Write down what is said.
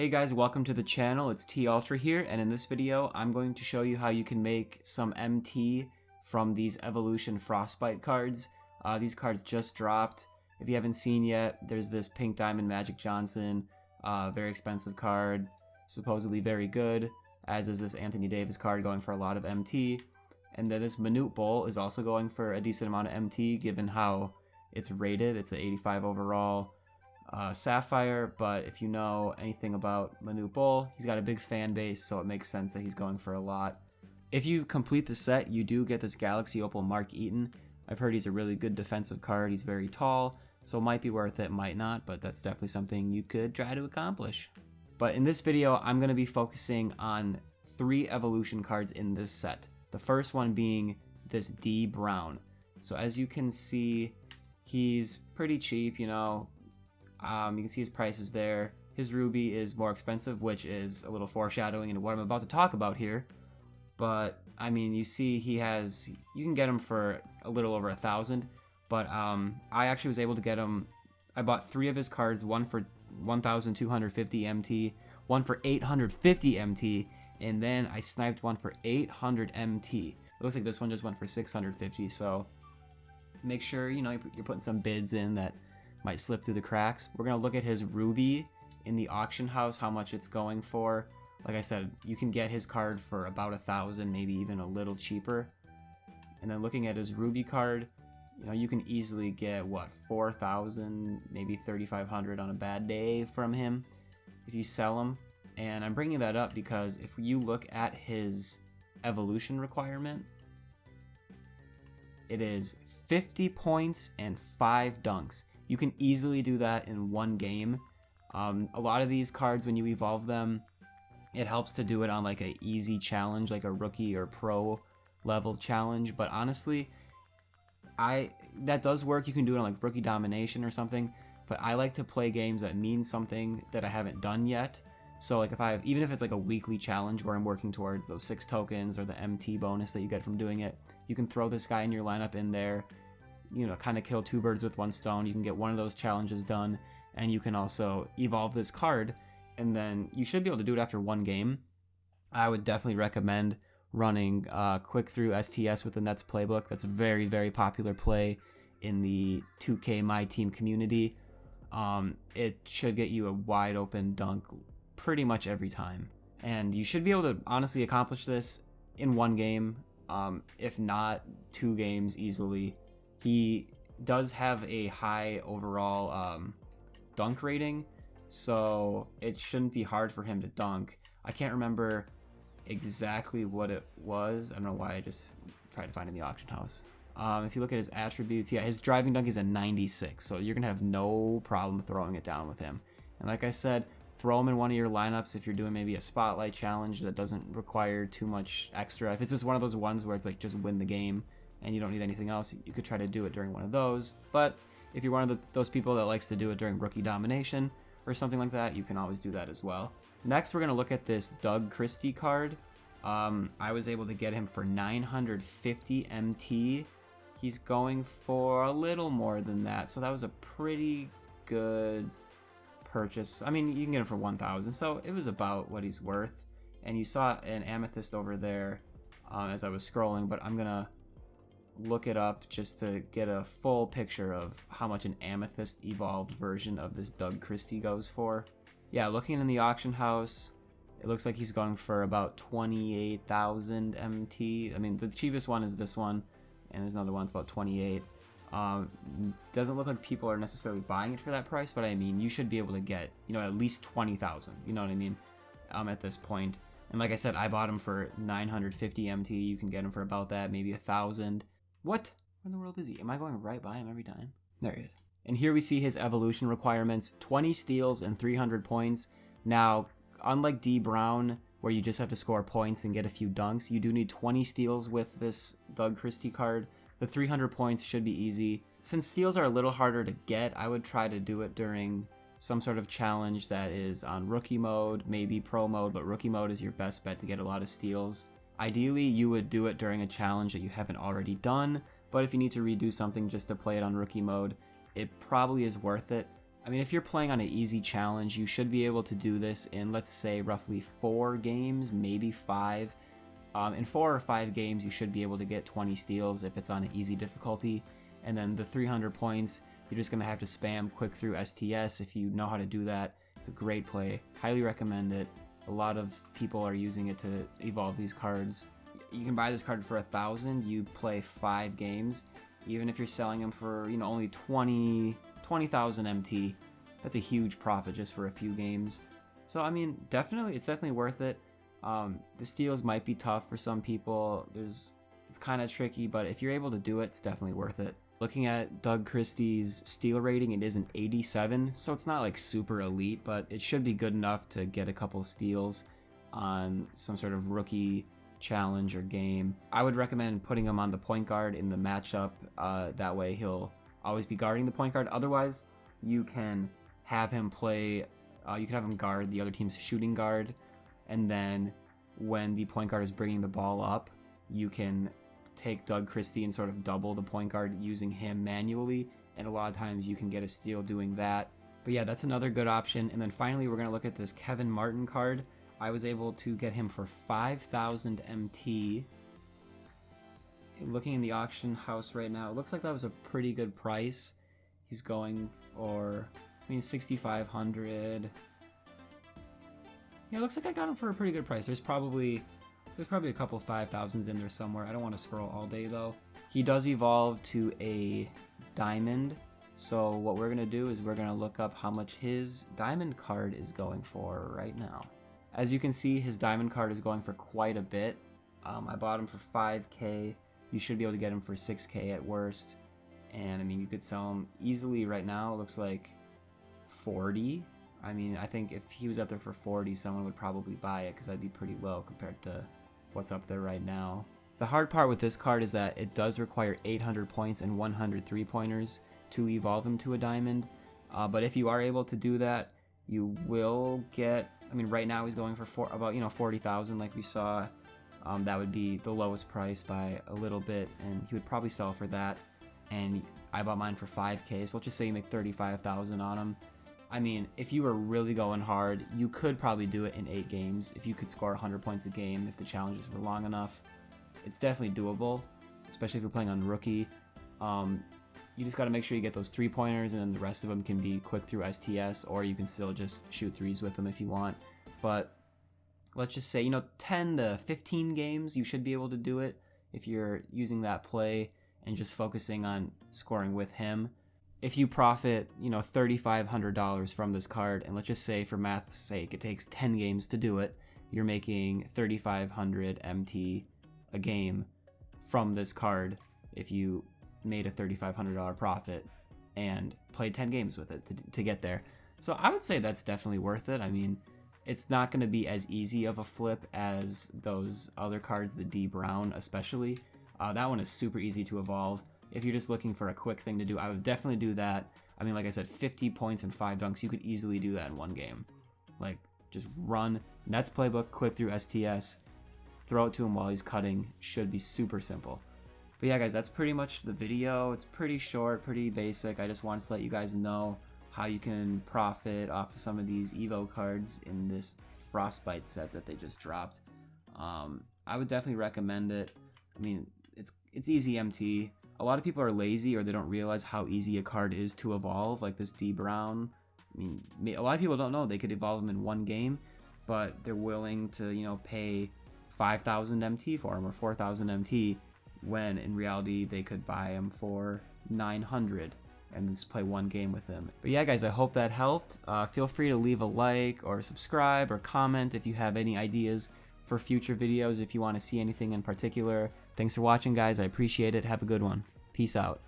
Hey guys, welcome to the channel. It's T Ultra here, and in this video I'm going to show you how you can make some MT from these Evolution Frostbite cards. These cards just dropped. If you haven't seen yet, there's this Pink Diamond Magic Johnson, very expensive card, supposedly very good, as is this Anthony Davis card going for a lot of MT. And then this Minute Bowl is also going for a decent amount of MT given how it's rated. It's an 85 overall. Sapphire, but if you know anything about Minute Bowl, he's got a big fan base, so it makes sense that he's going for a lot. If you complete the set, you do get this Galaxy Opal Mark Eaton. I've heard he's a really good defensive card. He's very tall, so it might be worth it, might not, but that's definitely something you could try to accomplish. But in this video, I'm going to be focusing on 3 evolution cards in this set. The first one being this D Brown. So as you can see, he's pretty cheap, you know. You can see his prices there. His Ruby is more expensive, which is a little foreshadowing into what I'm about to talk about here. But, I mean, you see he has, you can get him for a little over 1,000. But I actually was able to get him, I bought 3 of his cards, one for 1,250 MT, one for 850 MT, and then I sniped one for 800 MT. It looks like this one just went for 650, so make sure, you know, you're putting some bids in that might slip through the cracks. We're going to look at his Ruby in the auction house, how much it's going for. Like I said, you can get his card for about 1,000, maybe even a little cheaper. And then looking at his Ruby card, you know, you can easily get, what, 4,000, maybe 3,500 on a bad day from him if you sell him. And I'm bringing that up because if you look at his evolution requirement, it is 50 points and 5 dunks. You can easily do that in one game. A lot of these cards, when you evolve them, it helps to do it on like a easy challenge, like a rookie or pro level challenge. But honestly, that does work. You can do it on like rookie domination or something. But I like to play games that mean something that I haven't done yet. So like even if it's like a weekly challenge where I'm working towards those 6 tokens or the MT bonus that you get from doing it, you can throw this guy in your lineup in there. You know, kind of kill 2 birds with 1 stone. You can get one of those challenges done, and you can also evolve this card, and then you should be able to do it after 1 game. I would definitely recommend running Quick Through STS with the Nets playbook. That's a very, very popular play in the 2K My Team community. It should get you a wide open dunk pretty much every time, and you should be able to honestly accomplish this in 1 game, if not 2 games easily. He does have a high overall dunk rating, so it shouldn't be hard for him to dunk. I can't remember exactly what it was. I don't know why I just tried to find it in the auction house. If you look at his attributes, yeah, his driving dunk is a 96, so you're going to have no problem throwing it down with him. And like I said, throw him in one of your lineups if you're doing maybe a spotlight challenge that doesn't require too much extra. If it's just one of those ones where it's like just win the game and you don't need anything else, you could try to do it during one of those. But if you're one of those people that likes to do it during rookie domination or something like that, you can always do that as well. Next, we're going to look at this Christie card. I was able to get him for 950 MT. He's going for a little more than that, so that was a pretty good purchase. I mean, you can get him for 1,000, so it was about what he's worth. And you saw an amethyst over there as I was scrolling, but I'm going to look it up just to get a full picture of how much an amethyst evolved version of this Christie goes for. Yeah, looking in the auction house, it looks like he's going for about 28,000 MT. I mean, the cheapest one is this one, and there's another one that's about 28. Doesn't look like people are necessarily buying it for that price, but I mean, you should be able to get, you know, at least 20,000, you know what I mean, at this point. And like I said, I bought him for 950 MT. You can get him for about that, maybe 1,000. What? Where in the world is he? Am I going right by him every time? There he is. And here we see his evolution requirements, 20 steals and 300 points. Now, unlike D Brown, where you just have to score points and get a few dunks, you do need 20 steals with this Christie card. The 300 points should be easy. Since steals are a little harder to get, I would try to do it during some sort of challenge that is on rookie mode, maybe pro mode, but rookie mode is your best bet to get a lot of steals. Ideally, you would do it during a challenge that you haven't already done, but if you need to redo something just to play it on rookie mode, it probably is worth it. I mean, if you're playing on an easy challenge, you should be able to do this in, let's say, roughly 4 games, maybe 5. In 4 or 5 games, you should be able to get 20 steals if it's on an easy difficulty. And then the 300 points, you're just going to have to spam quick through STS. If you know how to do that, it's a great play. Highly recommend it. A lot of people are using it to evolve these cards. You can buy this card for 1,000. You play 5 games. Even if you're selling them for, only 20,000 MT, that's a huge profit just for a few games. So I mean, it's definitely worth it. The steals might be tough for some people. It's kind of tricky, but if you're able to do it, it's definitely worth it. Looking at Doug Christie's steal rating, it is an 87, so it's not like super elite, but it should be good enough to get a couple steals on some sort of rookie challenge or game. I would recommend putting him on the point guard in the matchup. That way he'll always be guarding the point guard. Otherwise, you can have him play, you can have him guard the other team's shooting guard, and then when the point guard is bringing the ball up, you can take Doug Christie and sort of double the point guard using him manually, and a lot of times you can get a steal doing that. But yeah, that's another good option. And then finally, we're going to look at this Kevin Martin card. I was able to get him for 5,000 MT. Looking in the auction house right now, it looks like that was a pretty good price. He's going for, 6,500. Yeah, it looks like I got him for a pretty good price. There's probably a couple 5,000s in there somewhere. I don't want to scroll all day though. He does evolve to a diamond. So what we're going to do is we're going to look up how much his diamond card is going for right now. As you can see, his diamond card is going for quite a bit. I bought him for 5k. You should be able to get him for 6k at worst. And I mean, you could sell him easily right now. It looks like 40. I mean, I think if he was out there for 40, someone would probably buy it because that'd be pretty low compared to what's up there right now. The hard part with this card is that it does require 800 points and 100 3-pointers to evolve him to a diamond. But if you are able to do that, you will get, right now he's going for about 40,000 like we saw. That would be the lowest price by a little bit, and he would probably sell for that. And I bought mine for 5k, so let's just say you make 35,000 on him. If you were really going hard, you could probably do it in 8 games. If you could score 100 points a game, if the challenges were long enough, it's definitely doable, especially if you're playing on rookie. You just got to make sure you get those 3-pointers, and then the rest of them can be quick through STS, or you can still just shoot 3s with them if you want. But let's just say, 10 to 15 games, you should be able to do it if you're using that play and just focusing on scoring with him. If you profit, $3,500 from this card, and let's just say for math's sake, it takes 10 games to do it, you're making 3,500 MT a game from this card if you made a $3,500 profit and played 10 games with it to get there. So I would say that's definitely worth it. It's not going to be as easy of a flip as those other cards, the D Brown especially. That one is super easy to evolve. If you're just looking for a quick thing to do, I would definitely do that. Like I said, 50 points and 5 dunks, you could easily do that in one game. Just run Nets playbook, quick through STS, throw it to him while he's cutting. Should be super simple. But yeah, guys, that's pretty much the video. It's pretty short, pretty basic. I just wanted to let you guys know how you can profit off of some of these Evo cards in this Frostbite set that they just dropped. I would definitely recommend it. It's easy MT. A lot of people are lazy or they don't realize how easy a card is to evolve, like this D Brown. A lot of people don't know they could evolve him in one game, but they're willing to, pay 5,000 MT for him or 4,000 MT when in reality they could buy him for 900 and just play one game with him. But yeah, guys, I hope that helped. Feel free to leave a like or subscribe or comment if you have any ideas for future videos, if you want to see anything in particular. Thanks for watching, guys. I appreciate it. Have a good one. Peace out.